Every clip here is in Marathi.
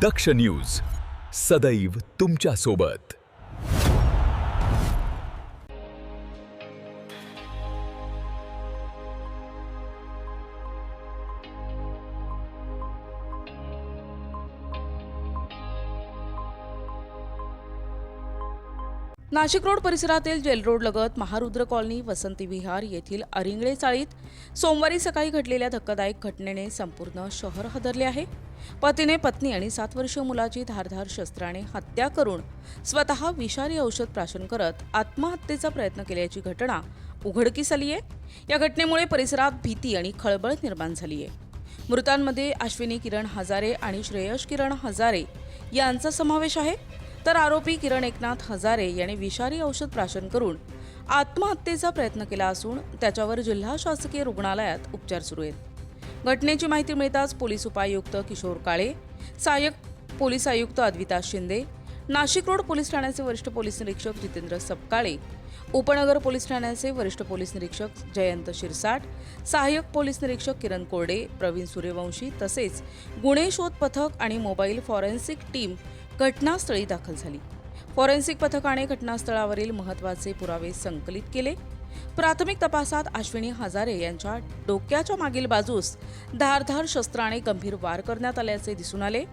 दक्ष न्यूज सदैव तुमच्या सोबत। नाशिक रोड परिसरातील जेल रोड लगत महारुद्र कॉलनी वसंती विहार येथील अरिंगळे चाळीत सोमवारी सकाळी घडलेल्या धक्कादायक घटनेने संपूर्ण शहर हादरले आहे। पतीने पत्नी आणि 7 वर्षीय मुलाची धारदार शस्त्राने हत्या करून स्वतः विषारी औषध प्राशन करत आत्महत्येचा प्रयत्न केल्याची घटना उघडकीस आली आहे। या घटनेमुळे परिसरात भीती आणि खळबळ निर्माण झाली आहे। मृतांमध्ये अश्विनी किरण हजारे आणि श्रेयश किरण हजारे यांचा समावेश आहे, तर आरोपी किरण एकनाथ हजारे याने विषारी औषध प्राशन करून आत्महत्येचा प्रयत्न केला असून त्याच्यावर जिल्हा शासकीय रुग्णालयात उपचार सुरू आहेत। घटनेची माहिती मिळताच पोलीस उपायुक्त किशोर काळे, सहाय्यक पोलीस आयुक्त अद्विता शिंदे, नाशिक रोड पोलीस ठाण्याचे वरिष्ठ पोलीस निरीक्षक जितेंद्र सपकाळे, उपनगर पोलीस ठाण्याचे वरिष्ठ पोलीस निरीक्षक जयंत शिरसाट, सहाय्यक पोलीस निरीक्षक किरण कोरडे, प्रवीण सूर्यवंशी तसेच गुन्हे शोध पथक आणि मोबाईल फॉरेन्सिक टीम घटनास्थळी दाखल झाली। फॉरेन्सिक पथकाने घटनास्थळावरील महत्त्वाचे पुरावे संकलित केले। प्राथमिक तपासात अश्विनी हजारे यांच्या डोक्याच्या मागील बाजूस धारदार शस्त्राने गंभीर वार करण्यात आल्याचे दिसून आले,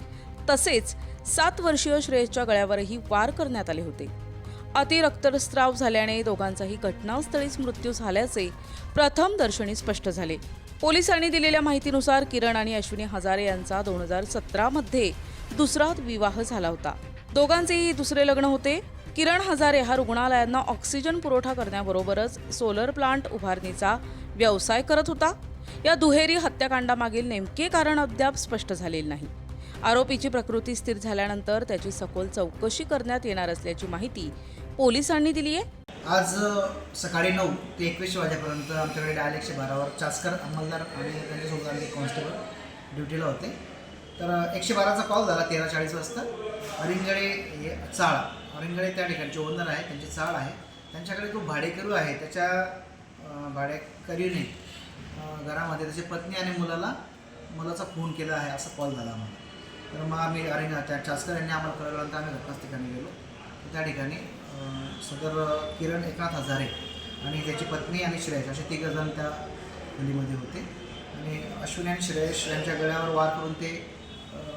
तसेच 7 वर्षीय श्रेयसच्या गळ्यावरही वार करण्यात आले होते। अति रक्तस्राव झाल्याने दोघांचाही घटनास्थळीच मृत्यू झाल्याचे प्रथम दर्शनी स्पष्ट झाले। पोलिसांनी दिलेल्या माहितीनुसार किरण आणि अश्विनी हजारे यांचा 2017 मध्ये दुसरा विवाह झाला होता। दोघांचेही दुसरे लग्न होते। किरण हजारे हा रुग्णालयांना ऑक्सिजन पुरवठा करण्याबरोबरच सोलर प्लांट उभारणीचा व्यवसाय करत होता। या दुहेरी हत्याकांडामागील नेमके कारण अद्याप स्पष्ट झालेले नाही। आरोपीची प्रकृती स्थिर झाल्यानंतर त्याची सखोल चौकशी करण्यात येणार असल्याची माहिती पोलिसांनी दिली आहे। आज सकाळी 9 ते 21 वाजेपर्यंत आमच्याकडे डायल 112 वर चासकर अंमलदार आणि त्यांच्यासोबत आमचे कॉन्स्टेबल ड्युटीला होते। तर 112चा कॉल झाला 13:40 वाजता। अरिंगळे चाळ, अरिंगळे त्या ठिकाणचे ओनर आहे, त्यांची चाळ आहे, त्यांच्याकडे तो भाडेकरू आहे, त्याच्या भाडेकरीने घरामध्ये त्याची पत्नी आणि मुलाचा फोन केला आहे असा कॉल झाला आम्हाला। तर मग आम्ही त्या चासकर यांनी आम्हाला कळवल्यानंतर आम्ही घटनास्थळी ठिकाणी गेलो। त्या ठिकाणी सदर किरण एकनाथ हजारे आणि त्याची पत्नी आणि श्रेयश असे 3 जण त्या खोलीमध्ये होते आणि अश्विनी आणि श्रेयश यांच्या गळ्यावर वार करून ते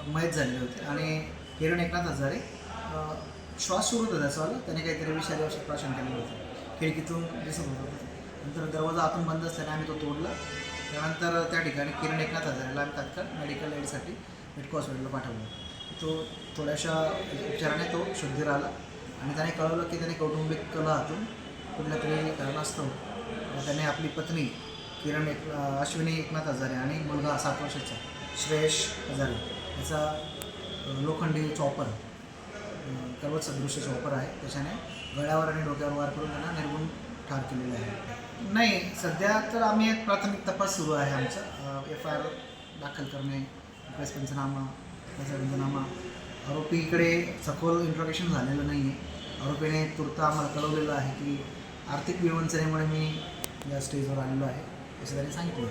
मयत झालेले होते आणि किरण एकनाथ हजारे श्वास सुरू होता त्याचा, त्याने काहीतरी विषारी औषध प्राशन केलेलं होतं, खिडकीतून दिसत होतं। नंतर दरवाजा आतून बंद असल्याने आम्ही तो तोडला। त्यानंतर त्या ठिकाणी किरण एकनाथ हजारेला आम्ही तात्काळ मेडिकल एडसाठी मेडको हॉस्पिटलला पाठवलं। तो थोड्याशा उपचाराने तो शुद्धीर आला आणि त्याने कळवलं की त्याने कौटुंबिक कलहातून कुठल्या तरी कारणास्तव त्याने आपली पत्नी अश्विनी एकनाथ हजारे आणि मुलगा 7 वर्षाचा श्रेयश हजारे याचा लोखंडी चॉपर, पर्वत सदृश्य चॉपर आहे, त्याच्याने गळ्यावर आणि डोक्यावर वार करून त्यांना निर्गुण ठार केलेलं आहे। नाही, सध्या तर आम्ही एक प्राथमिक तपास सुरू आहे आमचा। FIR दाखल करणे, प्रेस पंचनामा, पंचनामा। आरोपीकडे सखोल इंट्रोगेशन झालेलं नाही आहे। आरोपीने तूर्त आम्हाला कळवलेलं आहे की आर्थिक विवंचनेमुळे मी या स्टेजवर आलेलो आहे असं त्याने सांगितलं,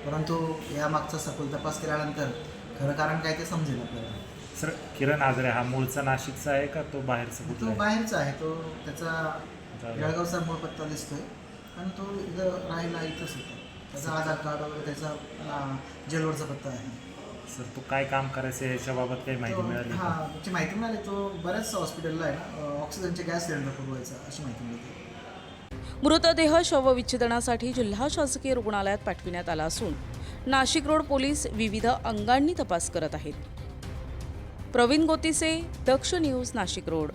परंतु यामागचा सखोल तपास केल्यानंतर खरं कारण काय ते समजेल आपल्याला। सर, किरण हजारे हा मूळचा नाशिकचा आहे का तो बाहेरचा? तो बाहेरचा आहे, तो त्याचा जळगावचा मूळ पत्ता दिसतोय, पण तो इथं राहायला इथंच होता। त्याचा आधार कार्ड वगैरे त्याचा जेलवरचा पत्ता आहे। सर, तो काय काम करायचं याच्याबाबत काही माहिती मिळाली? हां, त्याची माहिती मिळाली, तो बऱ्याच हॉस्पिटलला आहे ना ऑक्सिजनचे गॅस सिलेंडर पुरवायचा अशी माहिती मिळते। मृतदेह शवविच्छेदनासाठी जिल्हा शासकीय रुग्णालयात पाठविण्यात आला असून नाशिक रोड पोलीस विविध अंगांनी तपास करत आहेत। प्रवीण गोतीसे, दक्ष न्यूज, नाशिक रोड।